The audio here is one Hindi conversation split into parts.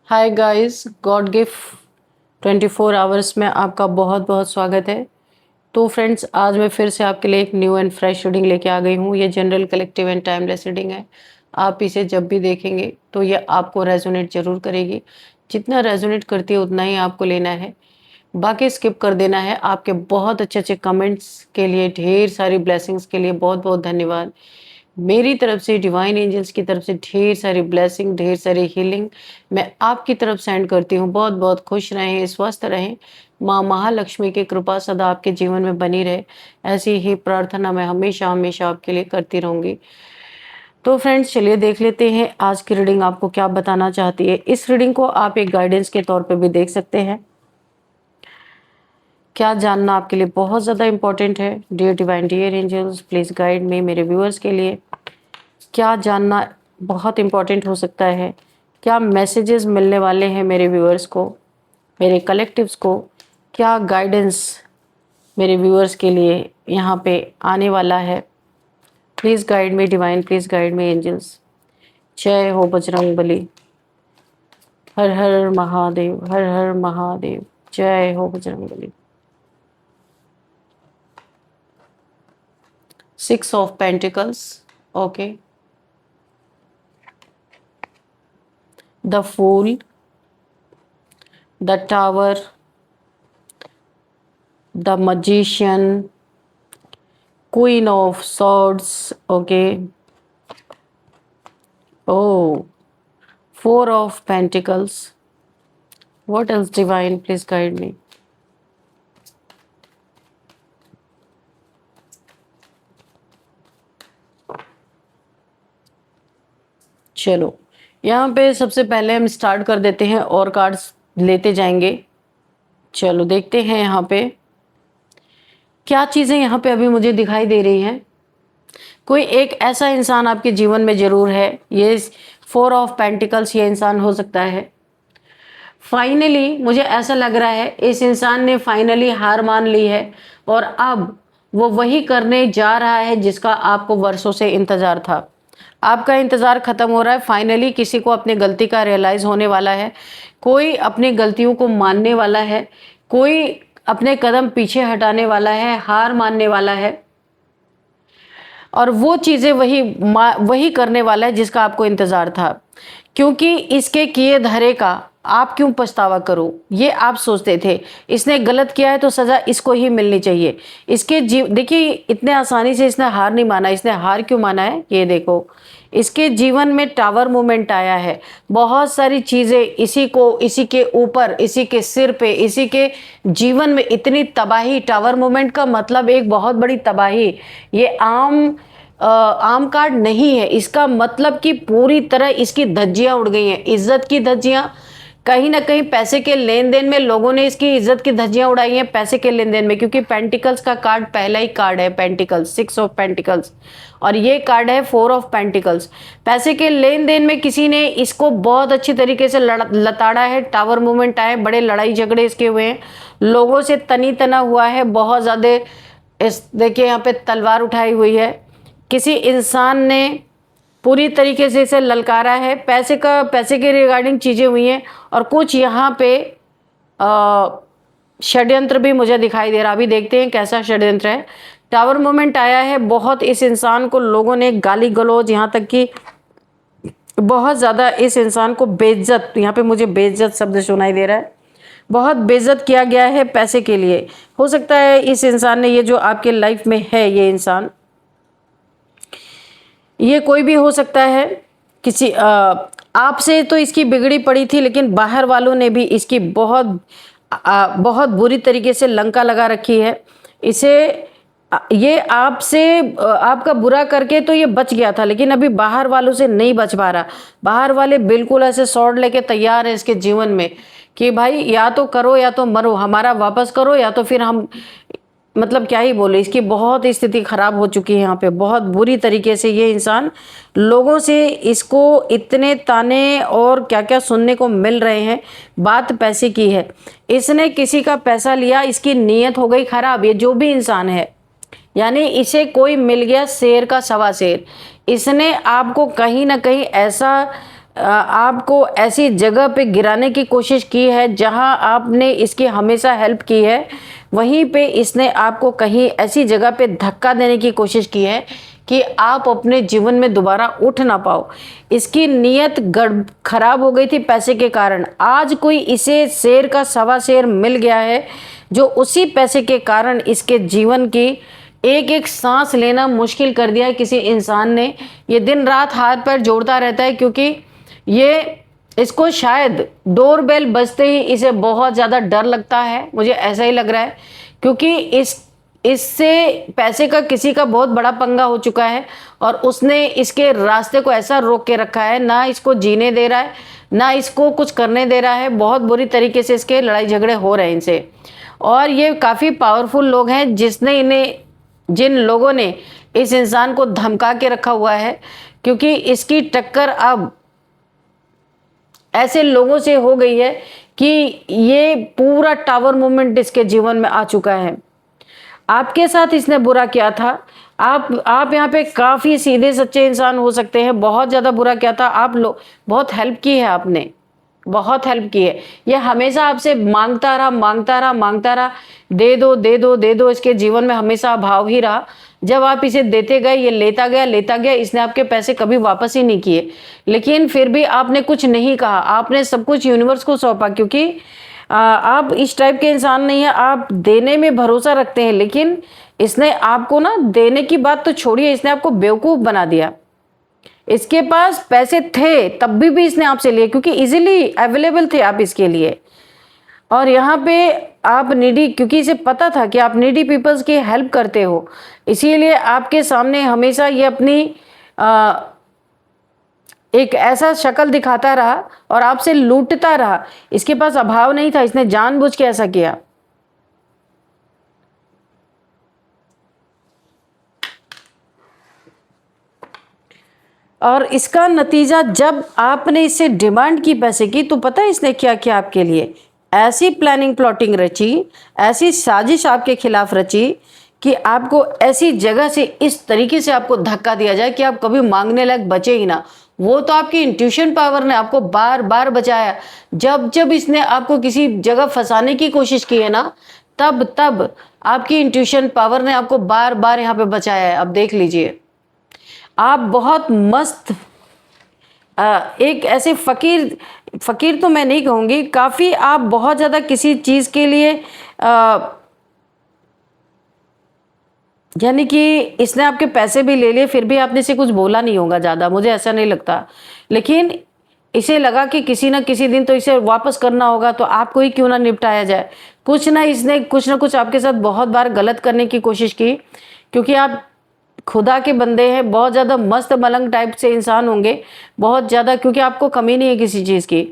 Hi guys, God gift 24 hours में आपका बहुत बहुत स्वागत है। तो फ्रेंड्स, आज मैं फिर से आपके लिए एक न्यू एंड फ्रेश रीडिंग लेके आ गई हूँ। ये general, collective and timeless reading है। आप इसे जब भी देखेंगे तो ये आपको रेजोनेट जरूर करेगी। जितना रेजोनेट करती है उतना ही आपको लेना है, बाकी स्किप कर देना है। आपके बहुत अच्छे अच्छे कमेंट्स के लिए, ढेर सारी ब्लेसिंग्स के लिए बहुत बहुत धन्यवाद। मेरी तरफ से, डिवाइन एंजल्स की तरफ से ढेर सारी ब्लेसिंग, ढेर सारी हीलिंग मैं आपकी तरफ सेंड करती हूँ। बहुत बहुत खुश रहें, स्वस्थ रहें। माँ महालक्ष्मी की कृपा सदा आपके जीवन में बनी रहे, ऐसी ही प्रार्थना मैं हमेशा हमेशा आपके लिए करती रहूंगी। तो फ्रेंड्स, चलिए देख लेते हैं आज की रीडिंग आपको क्या बताना चाहती है। इस रीडिंग को आप एक गाइडेंस के तौर पे भी देख सकते हैं। क्या जानना आपके लिए बहुत ज़्यादा इंपॉर्टेंट है। Dear divine, dear angels, please guide me. मेरे व्यूअर्स के लिए क्या जानना बहुत इम्पोर्टेंट हो सकता है, क्या मैसेजेस मिलने वाले हैं मेरे व्यूअर्स को, मेरे कलेक्टिव्स को, क्या गाइडेंस मेरे व्यूअर्स के लिए यहाँ पे आने वाला है। Please guide me divine, please guide me angels. जय हो बजरंग बली। हर हर महादेव, हर हर महादेव। जय हो Bajrang Bali. 6 of pentacles, okay. The fool, the tower, the magician, queen of swords, okay. Oh, 4 of pentacles. What else, divine, please guide me. चलो, यहाँ पे सबसे पहले हम स्टार्ट कर देते हैं और कार्ड्स लेते जाएंगे। चलो देखते हैं यहाँ पे क्या चीजें यहाँ पे अभी मुझे दिखाई दे रही हैं। कोई एक ऐसा इंसान आपके जीवन में जरूर है। ये 4 ऑफ पेंटिकल्स ये इंसान हो सकता है। फाइनली मुझे ऐसा लग रहा है इस इंसान ने फाइनली हार मान ली है और अब वो वही करने जा रहा है जिसका आपको वर्षों से इंतजार था। आपका इंतजार खत्म हो रहा है। फाइनली किसी को अपनी गलती का रियलाइज होने वाला है, कोई अपनी गलतियों को मानने वाला है, कोई अपने कदम पीछे हटाने वाला है, हार मानने वाला है और वो चीजें वही करने वाला है जिसका आपको इंतजार था। क्योंकि इसके किए धरे का आप क्यों पछतावा करो, ये आप सोचते थे। इसने गलत किया है तो सजा इसको ही मिलनी चाहिए। इसके देखिए, इतने आसानी से इसने हार नहीं माना। इसने हार क्यों माना है, ये देखो। इसके जीवन में टावर मूवमेंट आया है। बहुत सारी चीजें इसी के ऊपर, इसी के सिर पे, इसी के जीवन में इतनी तबाही। टावर मूवमेंट का मतलब एक बहुत बड़ी तबाही। ये आम कार्ड नहीं है। इसका मतलब कि पूरी तरह इसकी धज्जियां उड़ गई हैं, इज्जत की धज्जियां। कहीं ना कहीं पैसे के लेन देन में लोगों ने इसकी इज्जत की धज्जियां उड़ाई हैं, पैसे के लेन देन में। क्योंकि पेंटिकल्स का कार्ड पहला ही कार्ड है, पेंटिकल्स, 6 ऑफ पेंटिकल्स, और ये कार्ड है 4 ऑफ पेंटिकल्स। पैसे के लेन देन में किसी ने इसको बहुत अच्छी तरीके से लताड़ा है। टावर मूवमेंट आए, बड़े लड़ाई झगड़े इसके हुए हैं, लोगों से तनी तना हुआ है बहुत ज्यादा। इस देखिए, यहाँ पे तलवार उठाई हुई है। किसी इंसान ने पूरी तरीके से इसे ललकारा है। पैसे के रिगार्डिंग चीजें हुई हैं और कुछ यहाँ पे षड्यंत्र भी मुझे दिखाई दे रहा। अभी देखते हैं कैसा षड्यंत्र है। टावर मोमेंट आया है। बहुत इस इंसान को लोगों ने गाली गलौज, यहाँ तक कि बहुत ज्यादा इस इंसान को बेइज्जत, यहाँ पे मुझे बेइज्जत शब्द सुनाई दे रहा है। बहुत बेइज्जत किया गया है पैसे के लिए। हो सकता है इस इंसान ने, ये जो आपके लाइफ में है ये इंसान, ये कोई भी हो सकता है। किसी आपसे तो इसकी बिगड़ी पड़ी थी, लेकिन बाहर वालों ने भी इसकी बहुत बुरी तरीके से लंका लगा रखी है। इसे ये आपसे आपका बुरा करके तो ये बच गया था, लेकिन अभी बाहर वालों से नहीं बच पा रहा। बाहर वाले बिल्कुल ऐसे स्वॉर्ड लेके तैयार है इसके जीवन में कि भाई या तो करो या तो मरो, हमारा वापस करो या तो फिर हम, मतलब क्या ही बोले। इसकी बहुत स्थिति खराब हो चुकी है यहाँ पे, बहुत बुरी तरीके से। ये इंसान, लोगों से इसको इतने ताने और क्या क्या सुनने को मिल रहे हैं। बात पैसे की है। इसने किसी का पैसा लिया, इसकी नीयत हो गई खराब। ये जो भी इंसान है, यानी इसे कोई मिल गया शेर का सवा शेर। इसने आपको कहीं ना कहीं ऐसा आपको ऐसी जगह पे गिराने की कोशिश की है जहां आपने इसकी हमेशा हेल्प की है, वहीं पे इसने आपको कहीं ऐसी जगह पे धक्का देने की कोशिश की है कि आप अपने जीवन में दोबारा उठ ना पाओ। इसकी नीयत खराब हो गई थी पैसे के कारण। आज कोई इसे शेर का सवा शेर मिल गया है, जो उसी पैसे के कारण इसके जीवन की एक एक सांस लेना मुश्किल कर दिया है किसी इंसान ने। ये दिन रात हाथ पैर जोड़ता रहता है, क्योंकि ये इसको शायद डोरबेल बजते ही इसे बहुत ज़्यादा डर लगता है, मुझे ऐसा ही लग रहा है, क्योंकि इससे पैसे का किसी का बहुत बड़ा पंगा हो चुका है और उसने इसके रास्ते को ऐसा रोक के रखा है, ना इसको जीने दे रहा है, ना इसको कुछ करने दे रहा है। बहुत बुरी तरीके से इसके लड़ाई झगड़े हो रहे हैं इनसे। और ये काफ़ी पावरफुल लोग हैं जिन लोगों ने इस इंसान को धमका के रखा हुआ है, क्योंकि इसकी टक्कर अब ऐसे लोगों से हो गई है कि ये पूरा टावर मूवमेंट इसके जीवन में आ चुका है। आपके साथ इसने बुरा किया था। आप यहाँ पे काफ़ी सीधे सच्चे इंसान हो सकते हैं। बहुत ज़्यादा बुरा किया था। आप लोग बहुत हेल्प की है, आपने बहुत हेल्प की है। ये हमेशा आपसे मांगता रहा, मांगता रहा, मांगता रहा, दे दो दे दो दे दो। इसके जीवन में हमेशा अभाव ही रहा। जब आप इसे देते गए, ये लेता गया लेता गया। इसने आपके पैसे कभी वापस ही नहीं किए, लेकिन फिर भी आपने कुछ नहीं कहा। आपने सब कुछ यूनिवर्स को सौंपा, क्योंकि आप इस टाइप के इंसान नहीं है। आप देने में भरोसा रखते हैं, लेकिन इसने आपको ना देने की बात तो छोड़िए, इसने आपको बेवकूफ़ बना दिया। इसके पास पैसे थे तब भी इसने आपसे लिए, क्योंकि इजीली अवेलेबल थे आप इसके लिए। और यहाँ पे आप नीडी, क्योंकि इसे पता था कि आप नीडी पीपल्स की हेल्प करते हो, इसीलिए आपके सामने हमेशा ये अपनी एक ऐसा शक्ल दिखाता रहा और आपसे लूटता रहा। इसके पास अभाव नहीं था, इसने जानबूझ के ऐसा किया। और इसका नतीजा, जब आपने इससे डिमांड की पैसे की, तो पता है इसने क्या किया आपके लिए? ऐसी प्लानिंग प्लॉटिंग रची, ऐसी साजिश आपके खिलाफ रची कि आपको ऐसी जगह से इस तरीके से आपको धक्का दिया जाए कि आप कभी मांगने लायक बचे ही ना। वो तो आपकी इंट्यूशन पावर ने आपको बार बार बचाया। जब जब इसने आपको किसी जगह फंसाने की कोशिश की है ना, तब तब आपकी इंट्यूशन पावर ने आपको बार बार यहाँ पे बचाया है। अब देख लीजिए, आप बहुत मस्त एक ऐसे फकीर तो मैं नहीं कहूँगी, काफ़ी आप बहुत ज़्यादा किसी चीज़ के लिए यानी कि इसने आपके पैसे भी ले लिए, फिर भी आपने इसे कुछ बोला नहीं होगा ज़्यादा, मुझे ऐसा नहीं लगता। लेकिन इसे लगा कि किसी ना किसी दिन तो इसे वापस करना होगा, तो आपको ही क्यों ना निपटाया जाए। इसने कुछ ना कुछ आपके साथ बहुत बार गलत करने की कोशिश की, क्योंकि आप खुदा के बंदे हैं, बहुत ज़्यादा मस्त मलंग टाइप से इंसान होंगे, बहुत ज़्यादा, क्योंकि आपको कमी नहीं है किसी चीज़ की।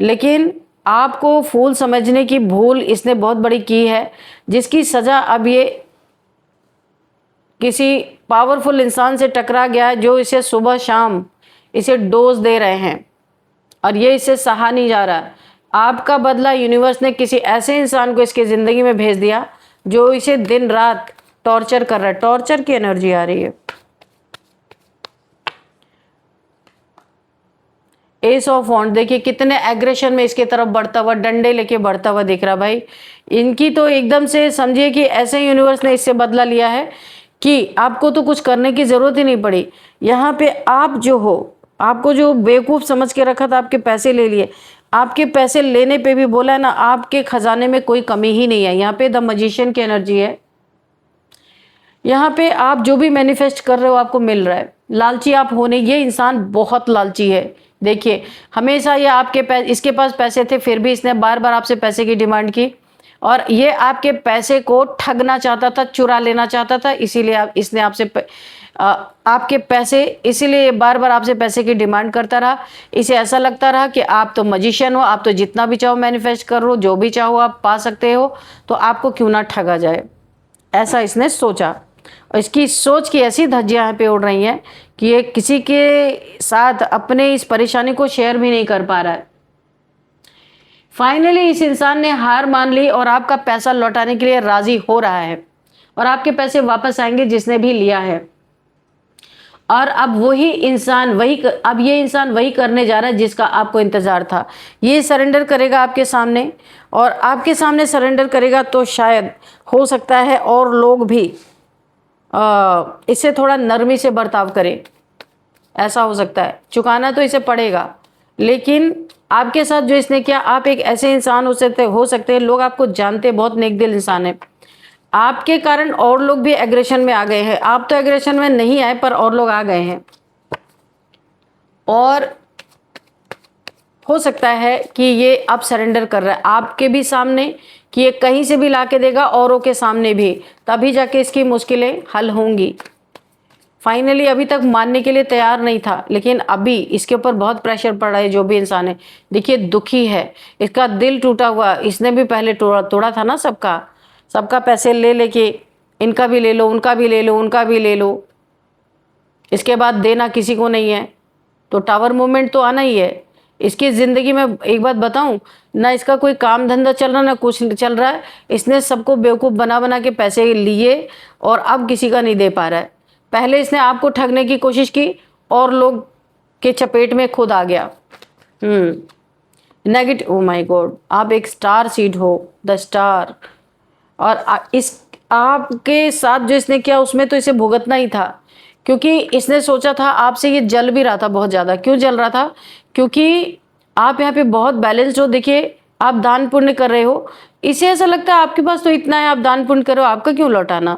लेकिन आपको फूल समझने की भूल इसने बहुत बड़ी की है, जिसकी सज़ा अब ये किसी पावरफुल इंसान से टकरा गया है, जो इसे सुबह शाम इसे डोज दे रहे हैं और ये इसे सहा नहीं जा रहा। आपका बदला यूनिवर्स ने किसी ऐसे इंसान को इसकी ज़िंदगी में भेज दिया जो इसे दिन रात टॉर्चर कर रहा है। टॉर्चर की एनर्जी आ रही है। एस ऑफ वॉन्ड देखिए कितने एग्रेशन में इसके तरफ बढ़ता हुआ, डंडे लेके बढ़ता हुआ दिख रहा। भाई इनकी तो एकदम से समझिए कि ऐसे यूनिवर्स ने इससे बदला लिया है कि आपको तो कुछ करने की ज़रूरत ही नहीं पड़ी। यहाँ पे आप जो हो, आपको जो बेवकूफ़ समझ के रखा था, आपके पैसे ले लिए। आपके पैसे लेने पे भी बोला है ना, आपके खजाने में कोई कमी ही नहीं है। यहाँ पे द मैजिशियन की एनर्जी है। यहाँ पे आप जो भी मैनिफेस्ट कर रहे हो आपको मिल रहा है। लालची आप होने, ये इंसान बहुत लालची है। देखिए हमेशा ये इसके पास पैसे थे, फिर भी इसने बार बार आपसे पैसे की डिमांड की और ये आपके पैसे को ठगना चाहता था, चुरा लेना चाहता था। इसीलिए इसने आपसे आपके पैसे, इसीलिए बार बार आपसे पैसे की डिमांड करता रहा। इसे ऐसा लगता रहा कि आप तो मैजिशियन हो, आप तो जितना भी चाहो मैनिफेस्ट करो, जो भी चाहो आप पा सकते हो, तो आपको क्यों ना ठगा जाए, ऐसा इसने सोचा। और इसकी सोच की ऐसी धज्जियां यहाँ पे उड़ रही हैं कि ये किसी के साथ अपने इस परेशानी को शेयर भी नहीं कर पा रहा है। फाइनली इस इंसान ने हार मान ली और आपका पैसा लौटाने के लिए राजी हो रहा है और आपके पैसे वापस आएंगे जिसने भी लिया है। और अब वही इंसान अब ये इंसान वही करने जा रहा है जिसका आपको इंतजार था। ये सरेंडर करेगा आपके सामने, और आपके सामने सरेंडर करेगा तो शायद हो सकता है और लोग भी इससे थोड़ा नरमी से बर्ताव करें। ऐसा हो सकता है, चुकाना तो इसे पड़ेगा, लेकिन आपके साथ जो इसने किया, आप एक ऐसे इंसान हो सकते हैं, लोग आपको जानते हैं, बहुत नेक दिल इंसान है, आपके कारण और लोग भी एग्रेशन में आ गए हैं। आप तो एग्रेशन में नहीं आए, पर और लोग आ गए हैं। और हो सकता है कि ये अब सरेंडर कर रहा है आपके भी सामने, कि ये कहीं से भी लाके देगा, औरों के सामने भी, तभी जाके इसकी मुश्किलें हल होंगी। फाइनली अभी तक मानने के लिए तैयार नहीं था, लेकिन अभी इसके ऊपर बहुत प्रेशर पड़ रहा है। जो भी इंसान है, देखिए दुखी है, इसका दिल टूटा हुआ, इसने भी पहले तोड़ा था ना सबका, सबका पैसे ले लेके, इनका भी ले लो, उनका भी ले लो, उनका भी ले लो, इसके बाद देना किसी को नहीं है, तो टावर मूवमेंट तो आना ही है। इसकी ज़िंदगी में एक बात बताऊं ना, इसका कोई काम धंधा चल रहा ना कुछ चल रहा है। इसने सबको बेवकूफ़ बना बना के पैसे लिए, और अब किसी का नहीं दे पा रहा है। पहले इसने आपको ठगने की कोशिश की, और लोग के चपेट में खुद आ गया। नेगेटिव, ओ माय गॉड, आप एक स्टार सीड हो, द स्टार। और इस आपके साथ जो इसने किया, उसमें तो इसे भुगतना ही था, क्योंकि इसने सोचा था आपसे, ये जल भी रहा था बहुत ज़्यादा। क्यों जल रहा था? क्योंकि आप यहाँ पे बहुत बैलेंस्ड हो। देखिए, आप दान पुण्य कर रहे हो, इसे ऐसा लगता है आपके पास तो इतना है, आप दान पुण्य करो, आपका क्यों लौटाना।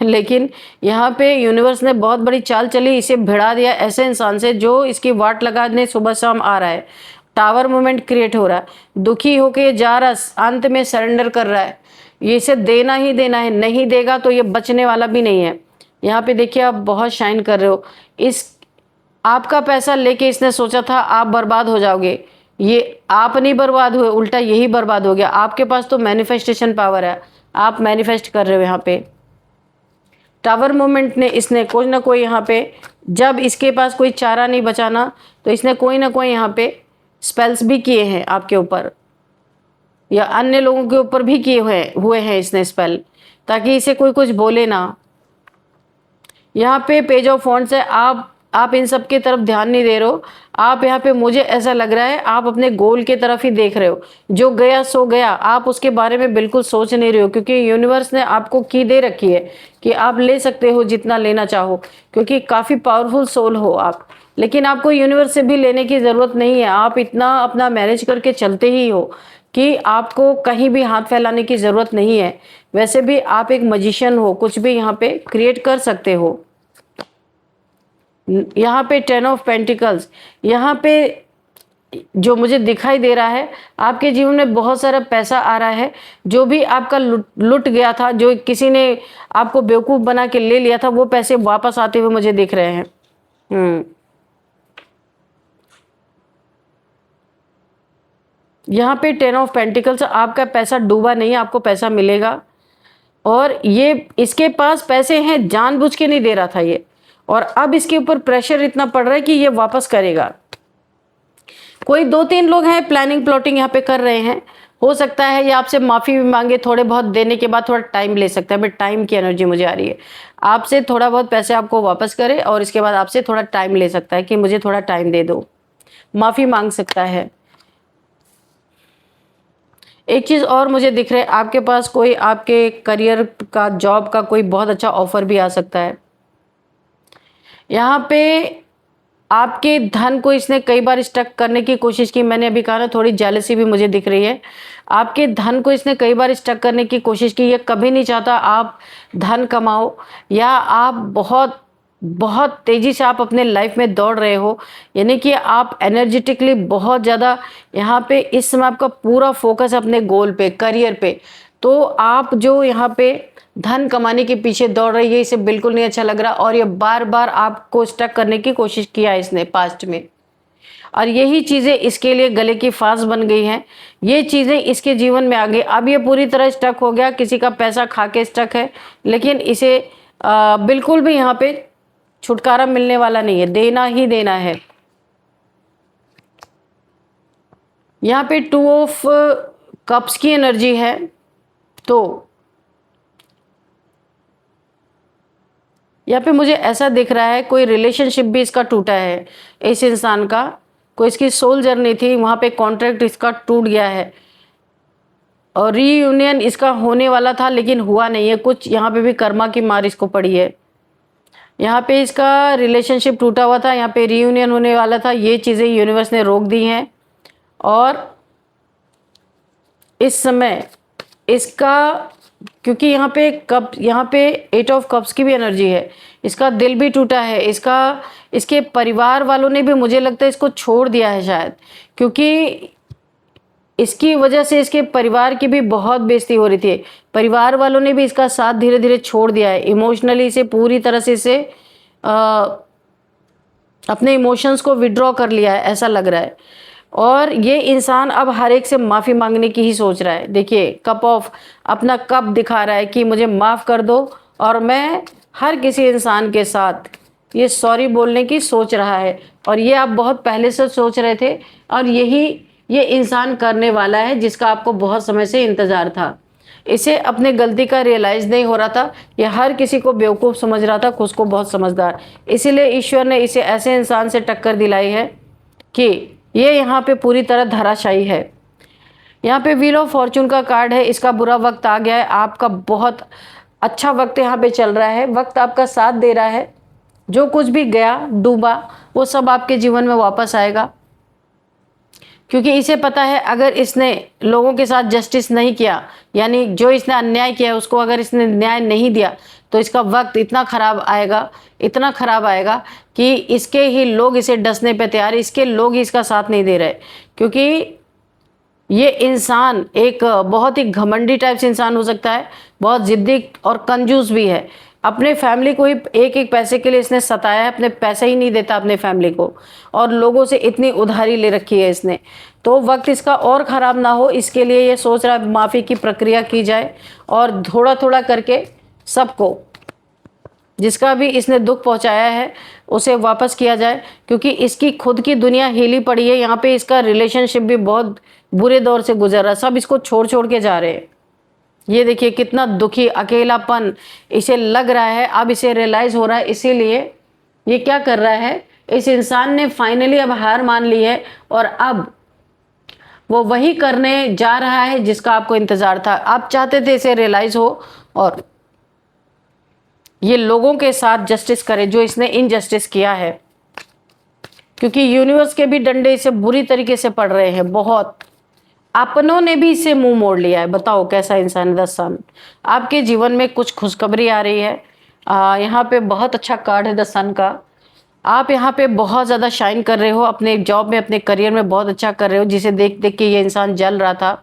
लेकिन यहाँ पे यूनिवर्स ने बहुत बड़ी चाल चली, इसे भिड़ा दिया ऐसे इंसान से जो इसकी वाट लगाने सुबह शाम आ रहा है। टावर मूवमेंट क्रिएट हो रहा है, दुखी होके जा रहा, अंत में सरेंडर कर रहा है। ये इसे देना ही देना है, नहीं देगा तो ये बचने वाला भी नहीं है। यहाँ पे देखिए, आप बहुत शाइन कर रहे हो। इस आपका पैसा लेके इसने सोचा था आप बर्बाद हो जाओगे, ये आप नहीं बर्बाद हुए, उल्टा यही बर्बाद हो गया। आपके पास तो मैनिफेस्टेशन पावर है, आप मैनिफेस्ट कर रहे हो। यहाँ पे टावर मोमेंट ने, इसने कोई ना कोई यहाँ पे, जब इसके पास कोई चारा नहीं बचाना, तो इसने कोई ना कोई यहाँ पे स्पेल्स भी किए हैं आपके ऊपर, या अन्य लोगों के ऊपर भी किए हुए हैं इसने स्पेल, ताकि इसे कोई कुछ बोले ना। यहाँ पे पेज ऑफ वॉन्ड्स है, आप इन सब की तरफ ध्यान नहीं दे रहे हो। आप यहाँ पे, मुझे ऐसा लग रहा है, आप अपने गोल की तरफ ही देख रहे हो। जो गया सो गया, आप उसके बारे में बिल्कुल सोच नहीं रहे हो, क्योंकि यूनिवर्स ने आपको की दे रखी है कि आप ले सकते हो जितना लेना चाहो, क्योंकि काफ़ी पावरफुल सोल हो आप। लेकिन आपको यूनिवर्स से भी लेने की ज़रूरत नहीं है, आप इतना अपना मैनेज करके चलते ही हो कि आपको कहीं भी हाथ फैलाने की ज़रूरत नहीं है। वैसे भी आप एक मजिशियन हो, कुछ भी यहाँ पे क्रिएट कर सकते हो। यहाँ पे 10 ऑफ पेंटिकल्स, यहाँ पे जो मुझे दिखाई दे रहा है, आपके जीवन में बहुत सारा पैसा आ रहा है। जो भी आपका लुट गया था, जो किसी ने आपको बेवकूफ़ बना के ले लिया था, वो पैसे वापस आते हुए मुझे दिख रहे हैं। यहाँ पे 10 ऑफ पेंटिकल्स, आपका पैसा डूबा नहीं, आपको पैसा मिलेगा। और ये इसके पास पैसे हैं, जानबूझ के नहीं दे रहा था ये, और अब इसके ऊपर प्रेशर इतना पड़ रहा है कि ये वापस करेगा। कोई 2-3 लोग हैं, प्लानिंग प्लॉटिंग यहाँ पे कर रहे हैं। हो सकता है ये आपसे माफ़ी भी मांगे, थोड़े बहुत देने के बाद थोड़ा टाइम ले सकता है, बट टाइम की एनर्जी मुझे आ रही है। आपसे थोड़ा बहुत पैसे आपको वापस करे, और इसके बाद आपसे थोड़ा टाइम ले सकता है कि मुझे थोड़ा टाइम दे दो, माफ़ी मांग सकता है। एक चीज़ और मुझे दिख रहा है, आपके पास कोई आपके करियर का, जॉब का कोई बहुत अच्छा ऑफर भी आ सकता है। यहाँ पे आपके धन को इसने कई बार स्टक करने की कोशिश की। मैंने अभी कहा ना, थोड़ी जेलसी भी मुझे दिख रही है। आपके धन को इसने कई बार स्टक करने की कोशिश की। ये कभी नहीं चाहता आप धन कमाओ, या आप बहुत बहुत तेज़ी से आप अपने लाइफ में दौड़ रहे हो, यानी कि आप एनर्जेटिकली बहुत ज़्यादा यहाँ पे, इस समय आपका पूरा फोकस अपने गोल पे, करियर पे। तो आप जो यहाँ पे धन कमाने के पीछे दौड़ रही है, इसे बिल्कुल नहीं अच्छा लग रहा, और ये बार बार आपको स्टक करने की कोशिश किया है इसने पास्ट में, और यही चीज़ें इसके लिए गले की फांस बन गई हैं। ये चीज़ें इसके जीवन में आ गई। अब ये पूरी तरह स्टक हो गया, किसी का पैसा खा के स्टक है, लेकिन इसे बिल्कुल भी यहाँ पे छुटकारा मिलने वाला नहीं है, देना ही देना है। यहाँ पे 2 ऑफ कप्स की एनर्जी है, तो यहाँ पे मुझे ऐसा दिख रहा है कोई रिलेशनशिप भी इसका टूटा है, इस इंसान का कोई इसकी सोल जर्नी थी, वहाँ पे कॉन्ट्रैक्ट इसका टूट गया है और रीयूनियन इसका होने वाला था लेकिन हुआ नहीं है। कुछ यहाँ पे भी कर्मा की मार इसको पड़ी है। यहाँ पे इसका रिलेशनशिप टूटा हुआ था, यहाँ पे रीयूनियन होने वाला था, ये चीज़ें यूनिवर्स ने रोक दी हैं। और इस समय इसका, क्योंकि यहाँ पे कप, यहाँ पे 8 ऑफ कप्स की भी एनर्जी है, इसका दिल भी टूटा है, इसके परिवार वालों ने भी मुझे लगता है इसको छोड़ दिया है शायद, क्योंकि इसकी वजह से इसके परिवार की भी बहुत बेइज्जती हो रही थी। परिवार वालों ने भी इसका साथ धीरे धीरे छोड़ दिया है, इमोशनली इसे पूरी तरह से इसे अपने इमोशंस को विड्रॉ कर लिया है, ऐसा लग रहा है। और ये इंसान अब हर एक से माफ़ी मांगने की ही सोच रहा है। देखिए कप ऑफ अपना कप दिखा रहा है कि मुझे माफ़ कर दो, और मैं हर किसी इंसान के साथ ये सॉरी बोलने की सोच रहा है। और ये आप बहुत पहले से सोच रहे थे, और यही ये इंसान करने वाला है जिसका आपको बहुत समय से इंतज़ार था। इसे अपने गलती का रियलाइज़ नहीं हो रहा था, ये हर किसी को बेवकूफ़ समझ रहा था, खुद को बहुत समझदार। इसीलिए ईश्वर ने इसे ऐसे इंसान से टक्कर दिलाई है कि ये यहाँ पे पूरी तरह धराशायी है। यहाँ पे व्हील ऑफ फॉर्चून का कार्ड है, इसका बुरा वक्त आ गया है, आपका बहुत अच्छा वक्त यहाँ पे चल रहा है, वक्त आपका साथ दे रहा है। जो कुछ भी गया डूबा वो सब आपके जीवन में वापस आएगा, क्योंकि इसे पता है अगर इसने लोगों के साथ जस्टिस नहीं किया, यानी जो इसने अन्याय किया है उसको अगर इसने न्याय नहीं दिया, तो इसका वक्त इतना खराब आएगा, इतना खराब आएगा कि इसके ही लोग इसे डसने पे तैयार, इसके लोग ही इसका साथ नहीं दे रहे। क्योंकि ये इंसान एक बहुत ही घमंडी टाइप से इंसान हो सकता है, बहुत ज़िद्दी और कंजूस भी है। अपने फैमिली को ही एक एक पैसे के लिए इसने सताया है, अपने पैसे ही नहीं देता अपने फैमिली को, और लोगों से इतनी उधारी ले रखी है इसने। तो वक्त इसका और ख़राब ना हो इसके लिए ये सोच रहा है माफ़ी की प्रक्रिया की जाए, और थोड़ा थोड़ा करके सबको जिसका भी इसने दुख पहुंचाया है उसे वापस किया जाए, क्योंकि इसकी खुद की दुनिया हिली पड़ी है। यहाँ पे इसका रिलेशनशिप भी बहुत बुरे दौर से गुजर रहा है, सब इसको छोड़ छोड़ के जा रहे हैं। ये देखिए कितना दुखी, अकेलापन इसे लग रहा है, अब इसे रियलाइज हो रहा है। इसीलिए ये क्या कर रहा है, इस इंसान ने फाइनली अब हार मान ली है, और अब वो वही करने जा रहा है जिसका आपको इंतजार था। आप चाहते थे इसे रियलाइज हो और ये लोगों के साथ जस्टिस करे जो इसने इनजस्टिस किया है, क्योंकि यूनिवर्स के भी डंडे इसे बुरी तरीके से पड़ रहे हैं बहुत। अपनों ने भी इसे मुंह मोड़ लिया है। बताओ कैसा इंसान है। 10 सन आपके जीवन में कुछ खुशखबरी आ रही है। यहाँ पे बहुत अच्छा कार्ड है 10 सन का। आप यहाँ पे बहुत ज़्यादा शाइन कर रहे हो, अपने जॉब में, अपने करियर में बहुत अच्छा कर रहे हो, जिसे देख देख के ये इंसान जल रहा था।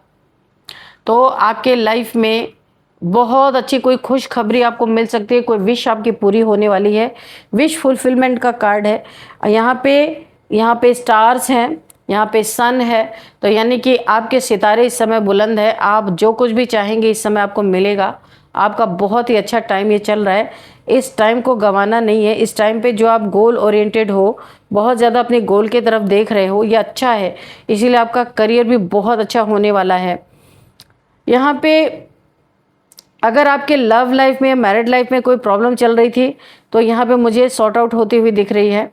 तो आपके लाइफ में बहुत अच्छी कोई खुश खबरी आपको मिल सकती है, कोई विश आपकी पूरी होने वाली है। विश फुलफिलमेंट का कार्ड है। यहाँ पे स्टार्स हैं, यहाँ पे सन है, तो यानी कि आपके सितारे इस समय बुलंद है। आप जो कुछ भी चाहेंगे इस समय आपको मिलेगा। आपका बहुत ही अच्छा टाइम ये चल रहा है, इस टाइम को गंवाना नहीं है। इस टाइम पे जो आप गोल ओरिएंटेड हो, बहुत ज़्यादा अपने गोल की तरफ देख रहे हो, ये अच्छा है। इसीलिए आपका करियर भी बहुत अच्छा होने वाला है। यहाँ पे अगर आपके लव लाइफ में, मैरिड लाइफ में कोई प्रॉब्लम चल रही थी, तो यहाँ पे मुझे सॉर्ट आउट होती हुई दिख रही है।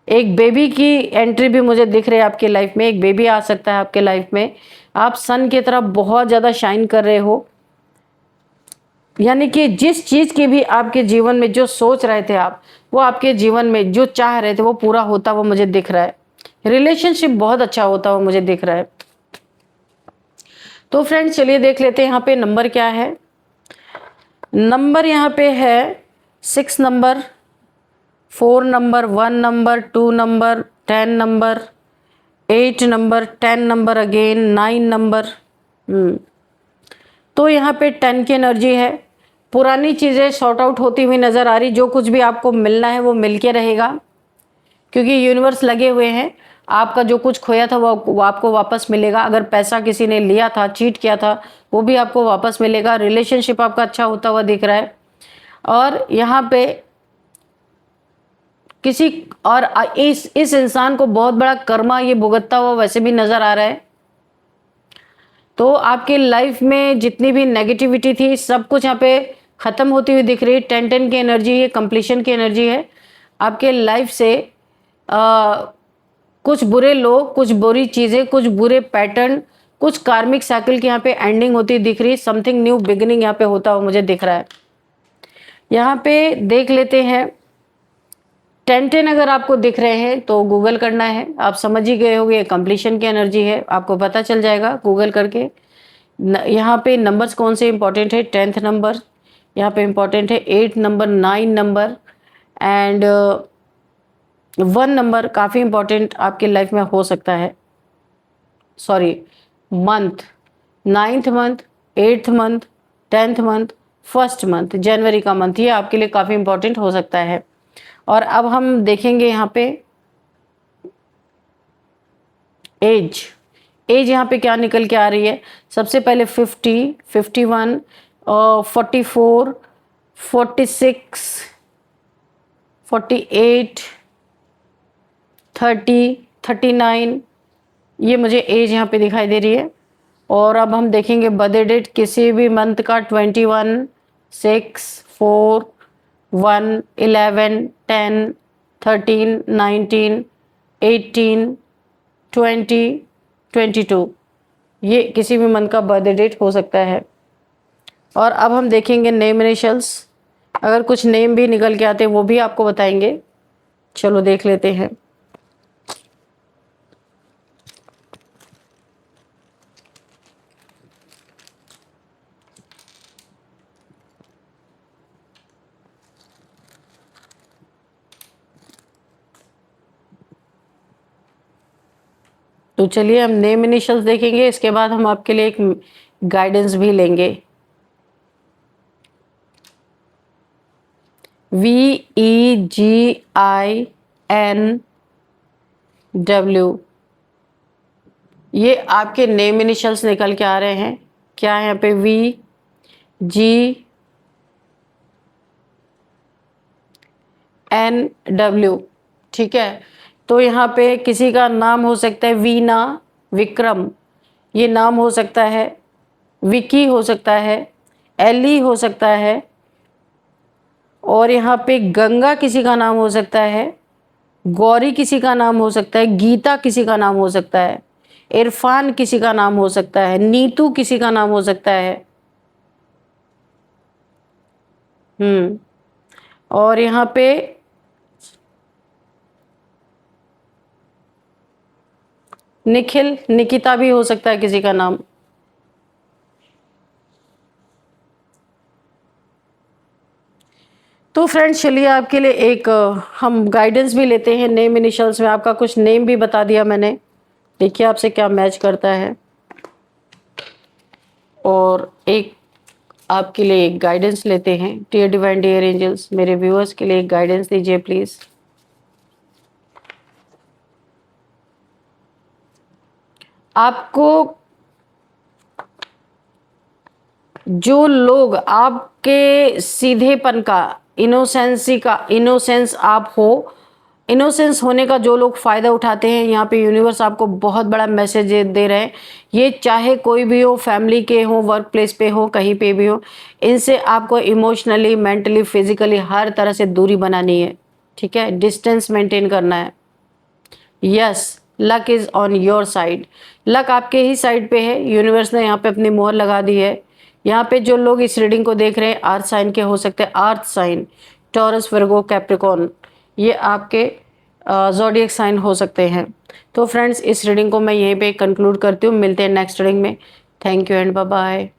एक बेबी की एंट्री भी मुझे दिख रही है आपके लाइफ में। एक बेबी आ सकता है आपके लाइफ में। आप सन की तरफ बहुत ज़्यादा शाइन कर रहे हो, यानी कि जिस चीज़ की भी आपके जीवन में जो सोच रहे थे आप, वो आपके जीवन में जो चाह रहे थे वो पूरा होता हुआ मुझे दिख रहा है। रिलेशनशिप बहुत अच्छा होता हुआ मुझे दिख रहा है। तो फ्रेंड्स चलिए देख लेते हैं यहाँ पे नंबर क्या है। नंबर यहाँ पे है 6 number, 4 number, 1 number, 2 number, 10 number, 8 number, 10 number again, 9 number. तो यहाँ पे 10 की एनर्जी है। पुरानी चीज़ें सॉर्ट आउट होती हुई नज़र आ रही। जो कुछ भी आपको मिलना है वो मिल के रहेगा, क्योंकि यूनिवर्स लगे हुए हैं। आपका जो कुछ खोया था वो आपको वापस मिलेगा। अगर पैसा किसी ने लिया था, चीट किया था, वो भी आपको वापस मिलेगा। रिलेशनशिप आपका अच्छा होता हुआ दिख रहा है। और यहाँ पे किसी और इस इंसान को बहुत बड़ा कर्मा ये भुगतता हुआ वैसे भी नज़र आ रहा है। तो आपकी लाइफ में जितनी भी नेगेटिविटी थी सब कुछ यहाँ पे ख़त्म होती हुई दिख रही है। 10-10 की एनर्जी है, कंप्लीशन की एनर्जी है। आपके लाइफ से कुछ बुरे लोग, कुछ बुरी चीज़ें, कुछ बुरे पैटर्न, कुछ कार्मिक साइकिल की यहाँ पे एंडिंग होती दिख रही है। समथिंग न्यू बिगिनिंग यहाँ पे होता हुआ मुझे दिख रहा है। यहाँ पे देख लेते हैं 10-10 अगर आपको दिख रहे हैं तो गूगल करना है। आप समझ ही गए होंगे कंप्लीशन की एनर्जी है, आपको पता चल जाएगा गूगल करके। यहाँ पे नंबर्स कौन से इंपॉर्टेंट है, 10th नंबर यहाँ पे इंपॉर्टेंट है, 8 नंबर, 9 नंबर एंड 1 नंबर काफ़ी इंपॉर्टेंट आपके लाइफ में हो सकता है। Sorry, month, 9th month, 8th month, 10th month, 1st month, जनवरी का मंथ, ये आपके लिए काफ़ी इंपॉर्टेंट हो सकता है। और अब हम देखेंगे यहाँ पे एज यहाँ पे क्या निकल के आ रही है। सबसे पहले 50, 51, 44, 46, 48, 30, 39, ये मुझे एज यहाँ पे दिखाई दे रही है। और अब हम देखेंगे बर्थडे डेट किसी भी मंथ का 21, 6, 4, 1, 11, 10, 13, 19, 18, 20, 22, ये किसी भी मंथ का बर्थडे डेट हो सकता है। और अब हम देखेंगे नेम इनिशियल्स, अगर कुछ नेम भी निकल के आते हैं वो भी आपको बताएंगे। चलो देख लेते हैं। तो चलिए हम नेम इनिशियल्स देखेंगे, इसके बाद हम आपके लिए एक गाइडेंस भी लेंगे। VEGINW, ये आपके नेम इनिशियल्स निकल के आ रहे हैं। क्या है यहाँ पे, VGNW, ठीक है। तो यहाँ पे किसी का नाम हो सकता है वीना, विक्रम, ये नाम हो सकता है, विकी हो सकता है, एली हो सकता है, और यहाँ पे गंगा किसी का नाम हो सकता है, गौरी किसी का नाम हो सकता है, गीता किसी का नाम हो सकता है, इरफान किसी का नाम हो सकता है, नीतू किसी का नाम हो सकता है। और यहाँ पे निखिल, निकिता भी हो सकता है किसी का नाम। तो फ्रेंड्स चलिए आपके लिए एक हम गाइडेंस भी लेते हैं नेम इनिशियल्स में। आपका कुछ नेम भी बता दिया मैंने, देखिए आपसे क्या मैच करता है। और एक आपके लिए एक गाइडेंस लेते हैं। डियर डिवाइन, डियर एंजल्स, मेरे व्यूअर्स के लिए एक गाइडेंस दीजिए प्लीज। आपको जो लोग आपके सीधेपन का, इनोसेंसी का, इनोसेंस आप हो, इनोसेंस होने का जो लोग फ़ायदा उठाते हैं, यहाँ पे यूनिवर्स आपको बहुत बड़ा मैसेज दे रहे हैं। ये चाहे कोई भी हो, फैमिली के हो, वर्क प्लेस पे हो, कहीं पे भी हो, इनसे आपको इमोशनली, मेंटली, फिजिकली हर तरह से दूरी बनानी है, ठीक है, डिस्टेंस मेंटेन करना है। Yes, luck is on your side, luck आपके ही साइड पे है। यूनिवर्स ने यहाँ पे अपनी मोहर लगा दी है। यहाँ पे जो लोग इस रीडिंग को देख रहे हैं अर्थ साइन के हो सकते हैं, अर्थ साइन, टॉरस, वर्गो, कैप्रिकॉर्न, ये आपके ज़ोडिएक साइन हो सकते हैं। तो फ्रेंड्स इस रीडिंग को मैं यहीं पे कंक्लूड करती हूँ। मिलते हैं नेक्स्ट रीडिंग में। Thank you and bye bye.